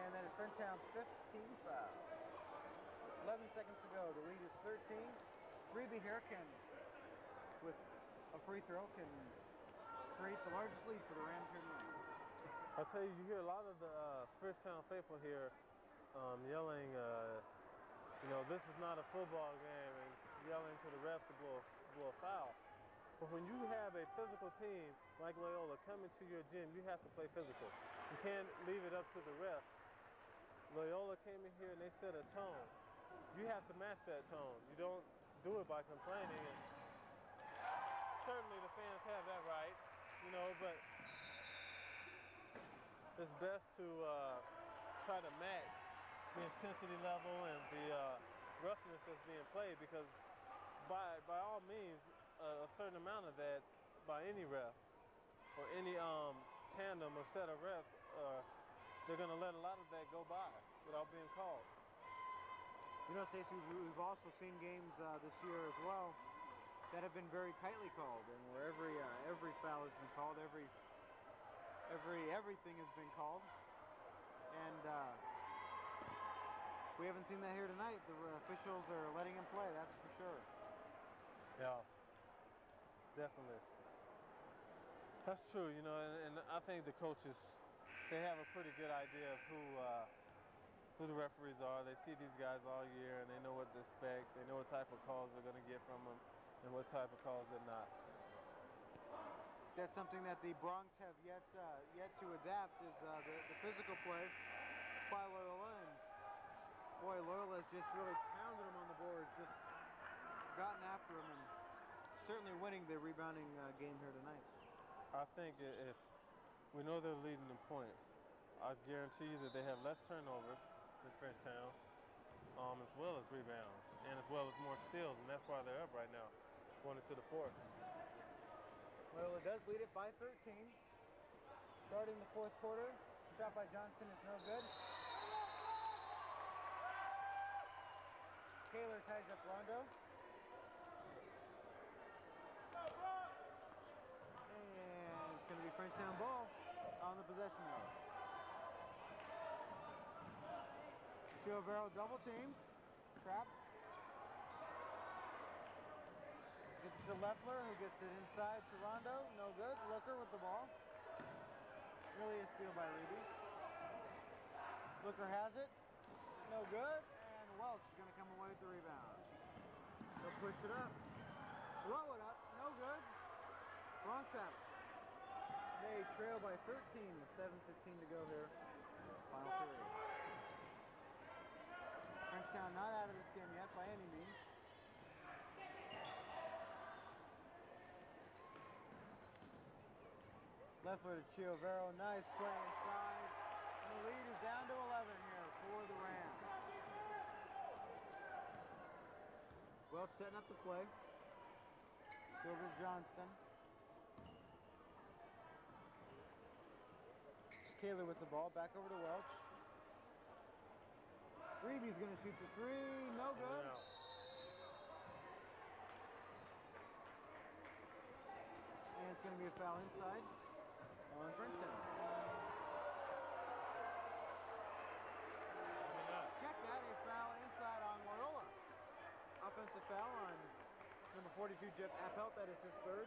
And that is Frenchtown's 15th foul. 11 seconds to go. The lead is 13. Ruby here can, with a free throw, can create the largest lead for the Rams here tonight. I'll tell you, you hear a lot of the Frenchtown faithful here yelling, this is not a football game, and yelling to the refs to blow a foul. But when you have a physical team like Loyola come into your gym, you have to play physical. You can't leave it up to the refs. Loyola came in here and they set a tone. You have to match that tone. You don't do it by complaining. And certainly the fans have that right, but it's best to try to match the intensity level and the roughness that's being played, because by all means, a certain amount of that by any ref or any tandem or set of refs, they're going to let a lot of that go by without being called. Stacey, we've also seen games this year as well that have been very tightly called, and where every foul has been called, everything has been called, and we haven't seen that here tonight. The officials are letting him play, that's for sure. Yeah, definitely. That's true, and I think the coaches, they have a pretty good idea of who the referees are. They see these guys all year, and they know what to expect. They know what type of calls they're going to get from them and what type of calls they're not. That's something that the Bronx have yet to adapt, is the physical play by Loyola. And boy, Loyola has just really pounded them on the boards, just gotten after him and certainly winning the rebounding game here tonight. I think if we know they're leading in points, I guarantee you that they have less turnovers than Frenchtown, as well as rebounds, and as well as more steals, and that's why they're up right now, going into the fourth. Loyola does lead it by 13. Starting the fourth quarter, shot by Johnston is no good. Kaler ties up Rondo. And it's going to be Frenchtown ball on the possession now. Chiovero double team. Trapped. Gets it to Leffler, who gets it inside to Rondo. No good. Looker with the ball. Really a steal by Reedy. Looker has it. No good. And Welch is going to come away with the rebound. They'll push it up. Throw it up. No good. Bronx have it. They trail by 13 with 7:15 to go here. Final period. Frenchtown not out of this game yet by any means. Leffler to Chiovero. Nice play inside. And the lead is down to 11 here for the Rams. Welch setting up the play. Silver to Johnston. Kaler with the ball. Back over to Welch. Reeby's going to shoot the three. No good. And it's going to be a foul inside on Frenchtown. Check that. A foul inside on Loyola. Offensive foul on number 42, Jeff Appelt. That is his third.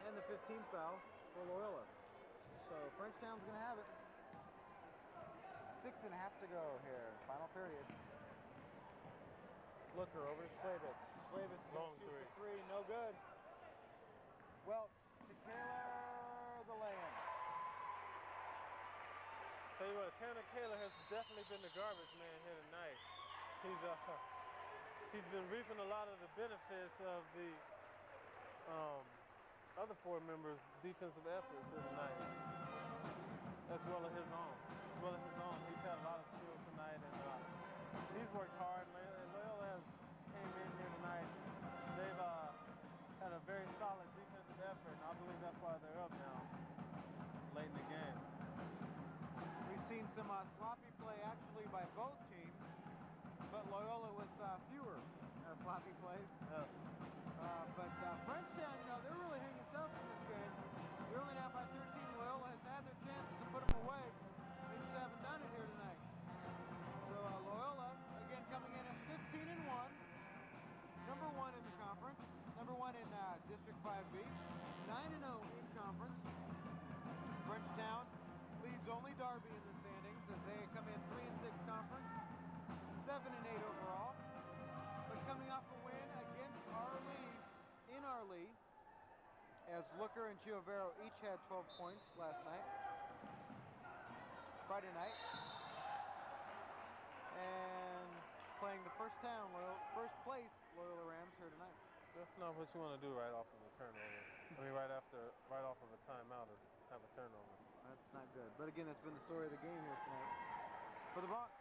And the 15th foul for Loyola. So Frenchtown's going to have it. 6.5 to go here. Final period. Looker over to Schwabitz. Schwabitz Long three. No good. Welch to Kaler. The lay-in. Tell you what, Tanner Kaler has definitely been the garbage man here tonight. He's been reaping a lot of the benefits of the other four members' defensive efforts here tonight, as well as his own. He's had a lot of skills tonight, and he's worked hard. And Loyola came in here tonight. They've had a very solid defensive effort, and I believe that's why they're up now, late in the game. We've seen some sloppy play actually by both teams, but Loyola with fewer sloppy plays. Yeah. But Frenchtown, they're really hanging tough in this game. They're only down by 13. Loyola has had their chances to put them away. They just haven't done it here tonight. So Loyola, again, coming in at 15-1. Number 1 in the conference. Number 1 in District 5B. 9-0 in conference. Frenchtown leads only Darby in the standings as they come in 3-6 conference. 7-8 overall. But coming off a win against our league, as Looker and Chiovero each had 12 points last night, Friday night, and playing the first place Loyola Rams here tonight. That's not what you want to do right off of a turnover. I mean, right off of a timeout is have a turnover. That's not good. But again, that's been the story of the game here tonight for the Bronx.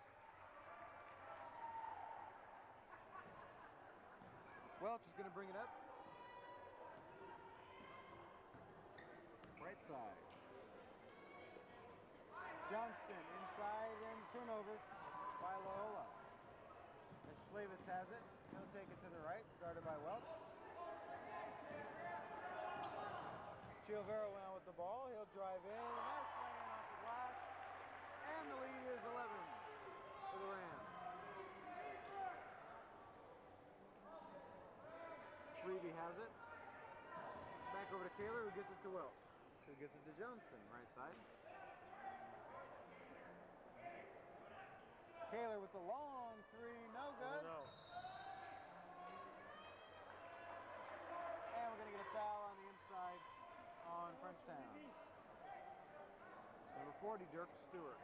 Welch is going to bring it up. Right side. Johnston inside and turnover by Loyola. As Schwabitz has it, he'll take it to the right, guarded by Welch. Chiovero went out with the ball. He'll drive in. A nice lay-in off the glass. And the lead is 11 for the Rams. Reedy has it. Back over to Kaler, who gets it to Welch. Who gets it to Johnston, right side. Kaler with the long three, no good. No. And we're going to get a foul on the inside on Frenchtown. Number 40, Dirk Stewart.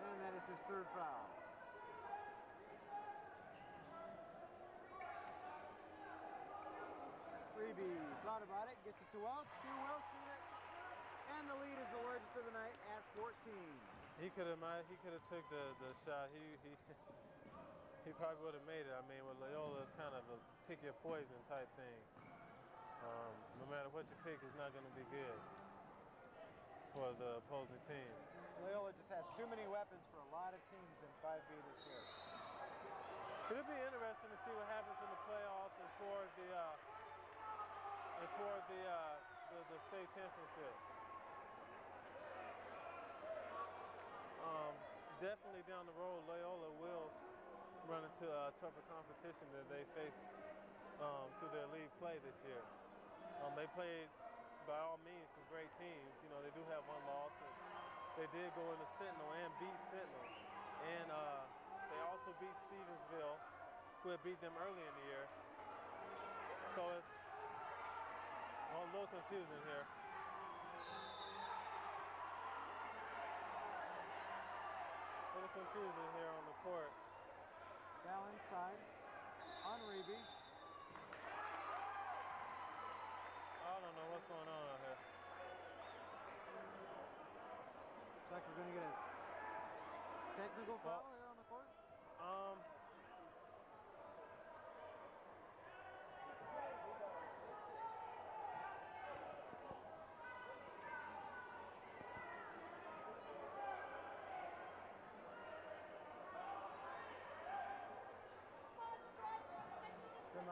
And that is his third foul. Reeby thought about it, gets it to Welch, who will shoot it, and the lead is the largest of the night at 14. He could have took the shot. He probably would have made it. I mean, with Loyola, it's kind of a pick your poison type thing. No matter what you pick, it's not going to be good for the opposing team. Loyola just has too many weapons for a lot of teams in 5B this year. It'll be interesting to see what happens in the playoffs and toward the state championship. Definitely down the road, Loyola will run into tougher competition that they face through their league play this year. They played, by all means, some great teams. You know, they do have one loss. And they did go into Sentinel and beat Sentinel. And they also beat Stevensville, who had beat them early in the year. So it's a little confusing here. A little confusing here on the court. Foul inside on Reeby. I don't know what's going on out here. Looks like we're going to get a technical foul here on the court.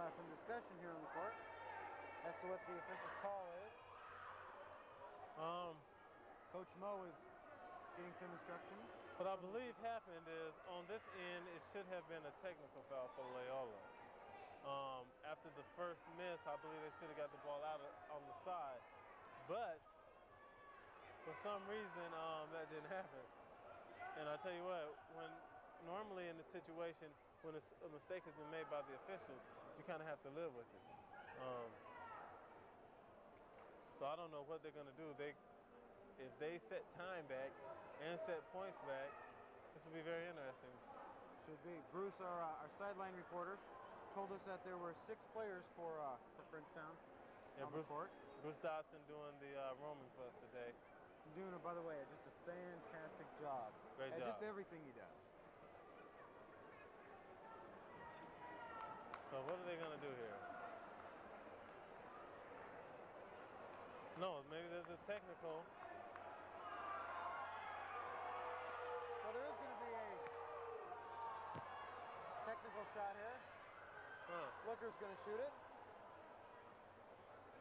Some discussion here on the court as to what the official's call is. Coach Mo is getting some instruction. What I believe happened is on this end, it should have been a technical foul for Loyola. After the first miss, I believe they should have got the ball out on the side. But for some reason, that didn't happen. And I tell you what, when normally in this situation, when a mistake has been made by the officials, you kind of have to live with it. So I don't know what they're going to do. If they set time back and set points back, this will be very interesting. Should be. Bruce, our sideline reporter, told us that there were 6 players for Frenchtown on the court. Bruce Dodson doing the roaming for us today. Doing, by the way, just a fantastic job. Great job. Just everything he does. So what are they going to do here? No, maybe there's a technical. Well, there is going to be a technical shot here. Looker's going to shoot it.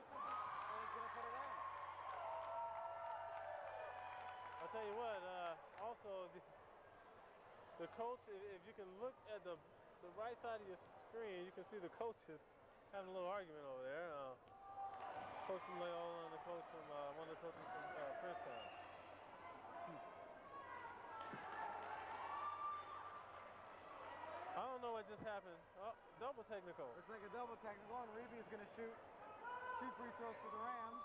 And he's going to put it in. I'll tell you what, also the coach, if you can look at the right side of your screen, you can see the coaches having a little argument over there. Coach from Loyola and the coach from one of the coaches from Frenchtown. I don't know what just happened. Oh, double technical. Looks like a double technical, and Reeby is going to shoot 2 free throws for the Rams.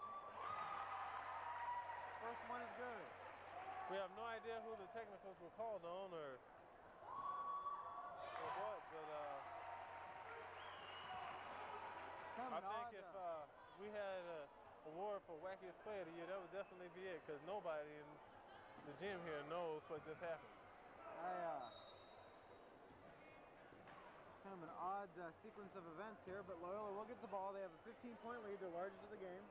First one is good. We have no idea who the technicals were called on or what, but I think if we had an award for wackiest player of the year, that would definitely be it, because nobody in the gym here knows what just happened. Kind of an odd sequence of events here, but Loyola will get the ball. They have a 15-point lead, the largest of the game.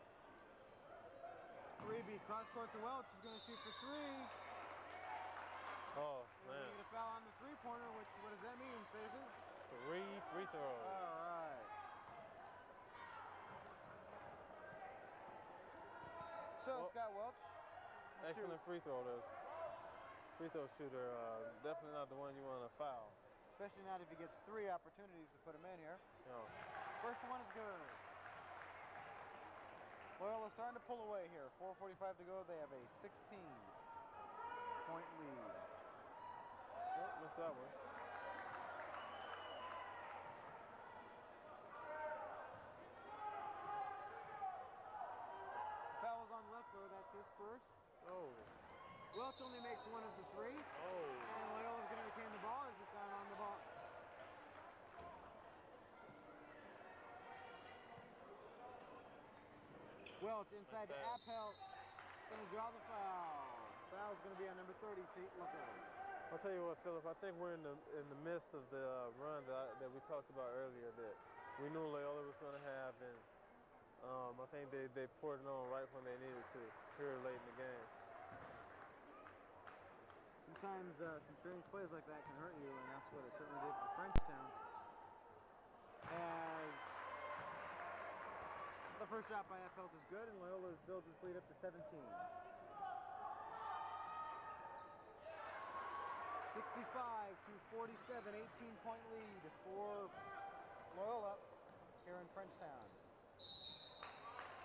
Reeby cross court to Welch. He's going to shoot for 3. Oh, man. We're going to get a foul on the three-pointer, which, what does that mean, Stacey? 3 free throws. All right. So, Scott Welch. Excellent free throw, those. Free throw shooter, definitely not the one you want to foul. Especially not if he gets 3 opportunities to put him in here. No. First one is good. Loyola's starting to pull away here. 4:45 to go. They have a 16-point lead. Oh, missed that one. Foul's on Leffler. That's his first. Oh. Welch only makes 1 of the 3. Oh. And Loyola's going to retain the ball as it's down on the ball. Welch inside to Appel. Going to draw the foul. Foul's going to be on number 30, Tate Looker. I'll tell you what, Philip. I think we're in the midst of the run that we talked about earlier that we knew Loyola was going to have, and I think they poured it on right when they needed to here late in the game. Sometimes some strange plays like that can hurt you, and that's what it certainly did for Frenchtown. As the first shot by Appel is good, and Loyola builds its lead up to 17. 65-47, 18-point lead for Loyola here in Frenchtown.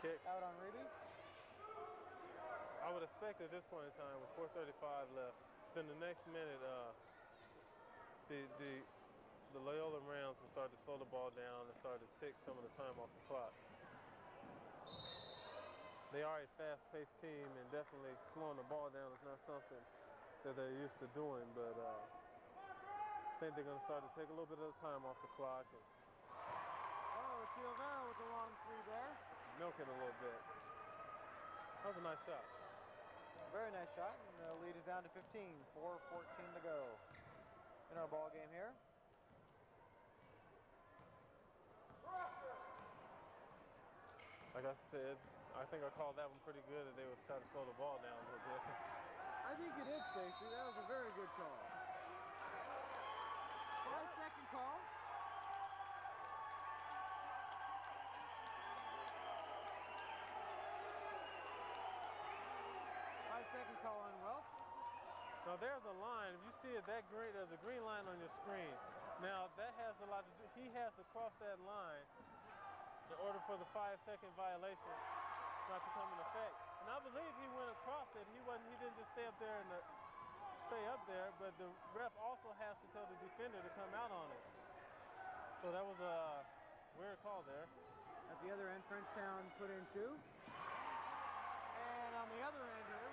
Kick. Out on Reeby. I would expect at this point in time, with 4:35 left, then the next minute, the Loyola Rams will start to slow the ball down and start to tick some of the time off the clock. They are a fast-paced team, and definitely slowing the ball down is not something that they're used to doing, but I think they're going to start to take a little bit of the time off the clock. And Chiovera with a long three there. Milk it a little bit. That was a nice shot. Very nice shot, and the lead is down to 15. 4:14 to go in our ball game here. Like I said, I think I called that one pretty good, that they was trying to slow the ball down a little bit. I think you did, Stacy. That was a very good call. 5-second call. Second call on Welch. Now there's a line. If you see it, there's a green line on your screen. Now that has a lot to do. He has to cross that line in order for the 5-second violation not to come in effect. And I believe he went across it. He didn't just stay up there but the ref also has to tell the defender to come out on it. So that was a weird call there. At the other end, Frenchtown put in 2. And on the other end here,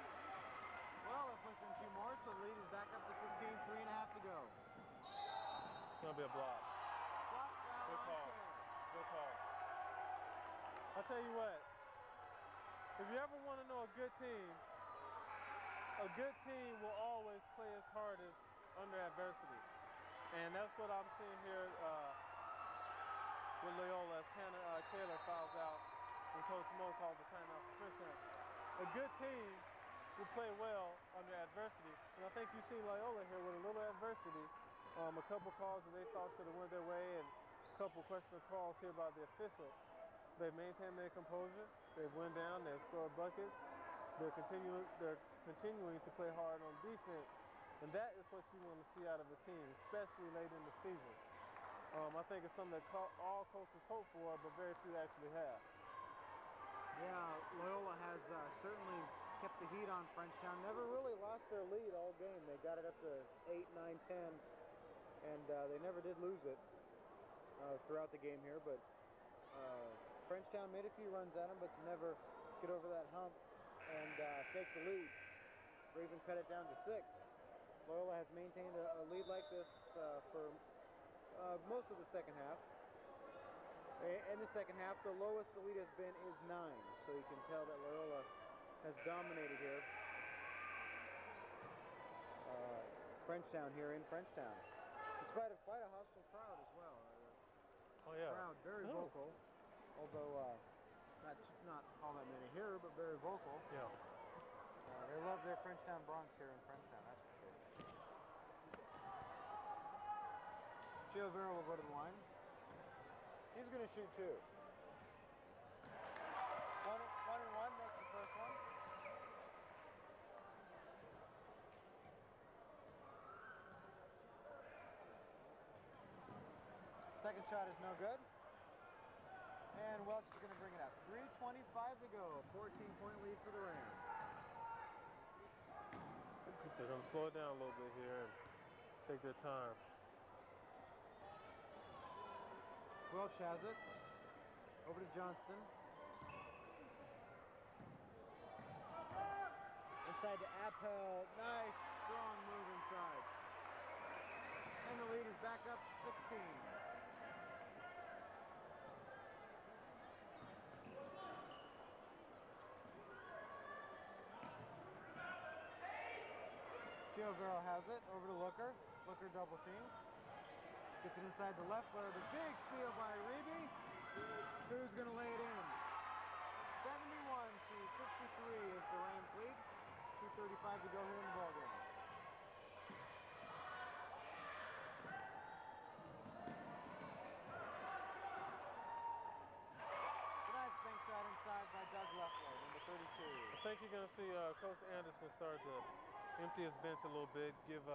well, it puts in 2 more, so the lead is back up to 15, 3.5 to go. It's going to be a block. Block foul. Good call. Good call. I'll tell you what, if you ever want to know a good team will always play its hardest under adversity. And that's what I'm seeing here with Loyola as Taylor fouls out and Coach Mo calls the timeout for Frenchtown. A good team will play well under adversity. And I think you've seen Loyola here with a little adversity. A couple calls that they thought should have went their way, and a couple questionable calls here by the official. They've maintained their composure. They've went down. They've scored buckets. They're continuing to play hard on defense. And that is what you want to see out of a team, especially late in the season. I think it's something that all coaches hope for, but very few actually have. Yeah, Loyola has certainly kept the heat on Frenchtown. Never really lost their lead all game. They got it up to 8, 9, 10, and they never did lose it throughout the game here. But Frenchtown made a few runs at them, but never get over that hump and take the lead, or even cut it down to 6. Loyola has maintained a lead like this for most of the second half. In the second half, the lowest the lead has been is 9, so you can tell that Loyola has dominated here. Frenchtown here in Frenchtown, in spite of quite a hostile crowd as well. Oh yeah. Crowd very vocal, although not all that many here, but very vocal. Yeah. They love their Frenchtown Bronx here in Frenchtown, that's for sure. Chiovera will go to the line. He's going to shoot 2. 1 and 1 makes the first one. Second shot is no good. And Welch is going to bring it up. 3:25 to go. 14-point lead for the Rams. They're going to slow it down a little bit here and take their time. Welch has it. Over to Johnston. Inside to Appel. Nice, strong move inside. And the lead is back up to 16. Chiovero has it over to Looker. Looker double team. Gets it inside the left layer. The big steal by Reeby. Who's going to lay it in? 71-53 is the Rams lead. 2:35 to go here in the ballgame. Nice bank shot inside by Doug Leffler, number 32. I think you're going to see Coach Anderson start to empty his bench a little bit, give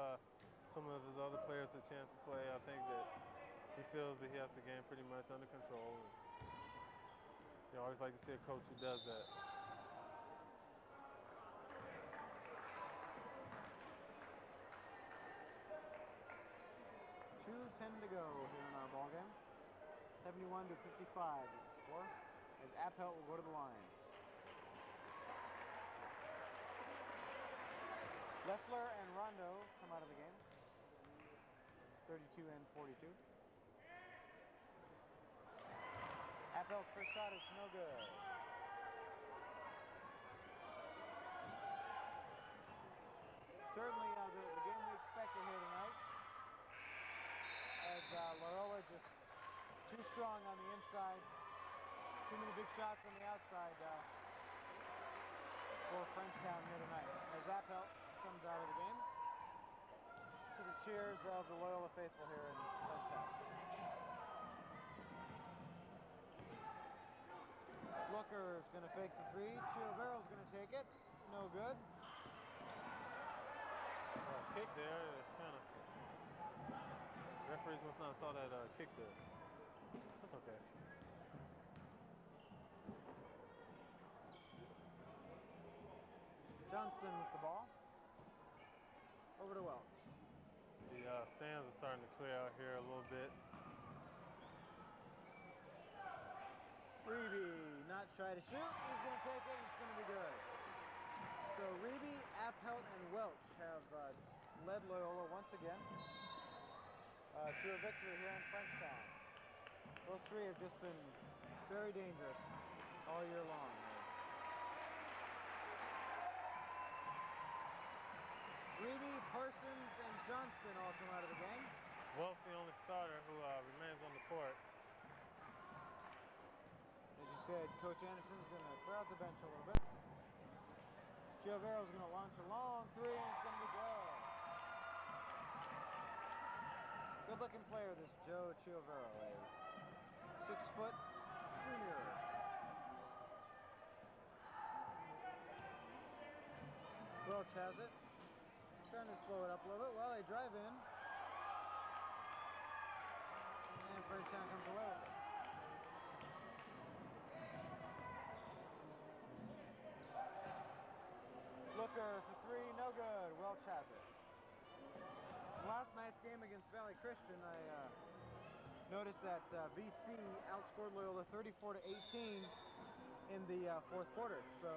some of his other players a chance to play. I think that he feels that he has the game pretty much under control. And you always like to see a coach who does that. 2:10 to go here in our ballgame. 71-55 is the score, as Appelt will go to the line. Leffler and Rondo come out of the game. 32 and 42. Appelt's first shot is no good. Certainly the game we expected here tonight, as Loyola just too strong on the inside, too many big shots on the outside for Frenchtown here tonight. As Appelt comes out of the game, to the cheers of the Loyola faithful here in Frenchtown. Looker is going to fake the three. Chiovero's going to take it. No good. Kick there, kind of. Referees must not have saw that kick there. That's okay. Johnston with the ball. Over to Welch. The stands are starting to clear out here a little bit. Reeby not shy to shoot. He's going to take it. It's going to be good. So Reeby, Appelt, and Welch have led Loyola once again to a victory here in Frenchtown. Those three have just been very dangerous all year long. Reeby, Parsons, and Johnston all come out of the game. Welch, the only starter who remains on the court. As you said, Coach Anderson's going to clear out the bench a little bit. Chiovero's going to launch a long three, and it's going to be good. Good-looking player, this Joe Chiovero, a 6-foot junior. Welch has it. Trying to slow it up a little bit while they drive in. And Frenchtown comes away with it. Looker for three, no good. Welch has it. Last night's game against Valley Christian, I noticed that VC outscored Loyola 34-18 in the fourth quarter. So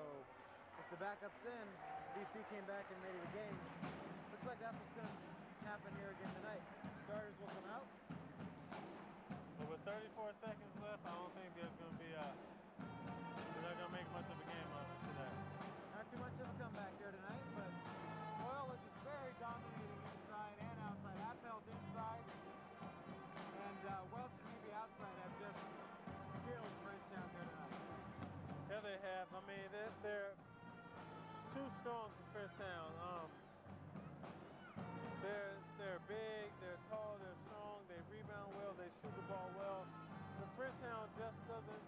if the backup's in, VC came back and made it a game. Looks like that's what's going to happen here again tonight. Starters will come out. But with 34 seconds left, I don't think there's going to be they're not going to make much of a game of it today. Not too much of a comeback here tonight, but Loyola just very dominating inside and outside. Appelt inside, and Welch and Reeby outside have just killed Frenchtown here tonight. Yeah, they have. I mean, they're too strong for Frenchtown. They're big, they're tall, they're strong, they rebound well, they shoot the ball well. But Frenchtown just doesn't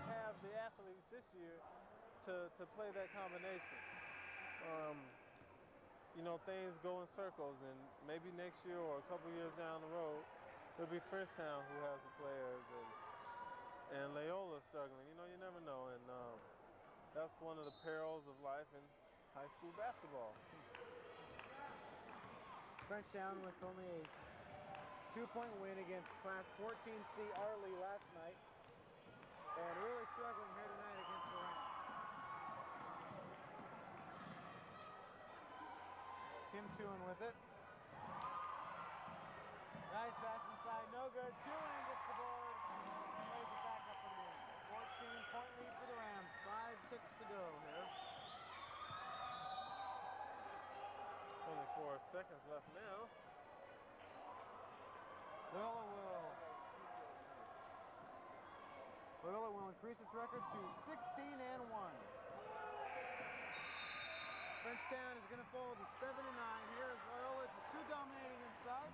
have the athletes this year to play that combination. You know, things go in circles, and maybe next year or a couple years down the road, it'll be Frenchtown who has the players, and Loyola struggling. You know, you never know, and that's one of the perils of life in high school basketball. Frenchtown with only a 2-point win against Class 14C Arley last night, and really struggling here tonight against the Rams. Tim Tuen with it. Nice pass inside, no good. Tuen gets the board and lays it back up and in. 14-point lead for the Rams. 5 ticks to go here. Only 4 seconds left now. Loyola will increase its record to 16-1. Frenchtown is going to fall to 7-9. Here is Loyola just two dominating inside,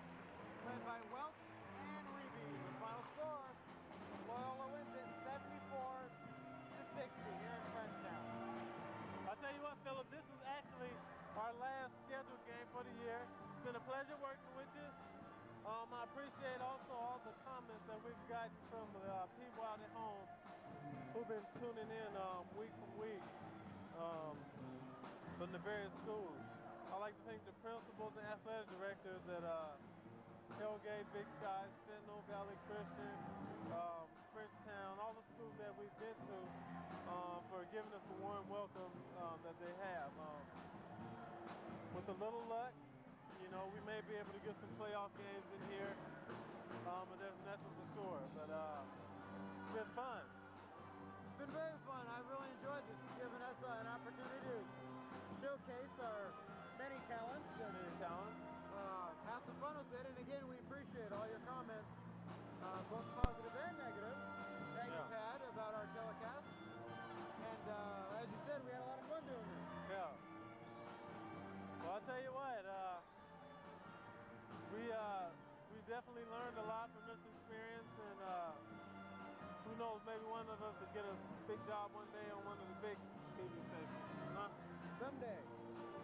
led by Welch and Reeby. The final score, Loyola wins it 74-60 here in Frenchtown. I'll tell you what, Philip, this was actually our last scheduled game for the year. It's been a pleasure working with you. I appreciate also all the comments that we've gotten from the people out at home who've been tuning in week from week from the various schools. I'd like to thank the principals and athletic directors at Hellgate, Big Sky, Sentinel, Valley Christian, Frenchtown, all the schools that we've been to for giving us the warm welcome that they have. With a little luck, you know, we may be able to get some playoff games in here, but there's nothing for sure. But it's been fun. It's been very fun. I really enjoyed this. It's given us an opportunity to showcase our many talents and have some fun with it. And again, we appreciate all your comments, both positive and negative, that you've had about our telecast. And as you said, we had a lot of fun doing this. Yeah. Well, I'll tell you what, we definitely learned a lot from this experience, and who knows, maybe one of us will get a big job one day on one of the big TV stations, huh? Someday.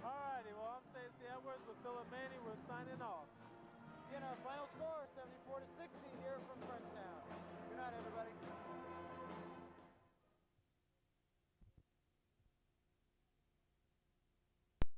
All righty, well, I'm Stacey Edwards with Philip Manning. We're signing off. Again, our final score, 74-60 here from Frenchtown. Good night, everybody.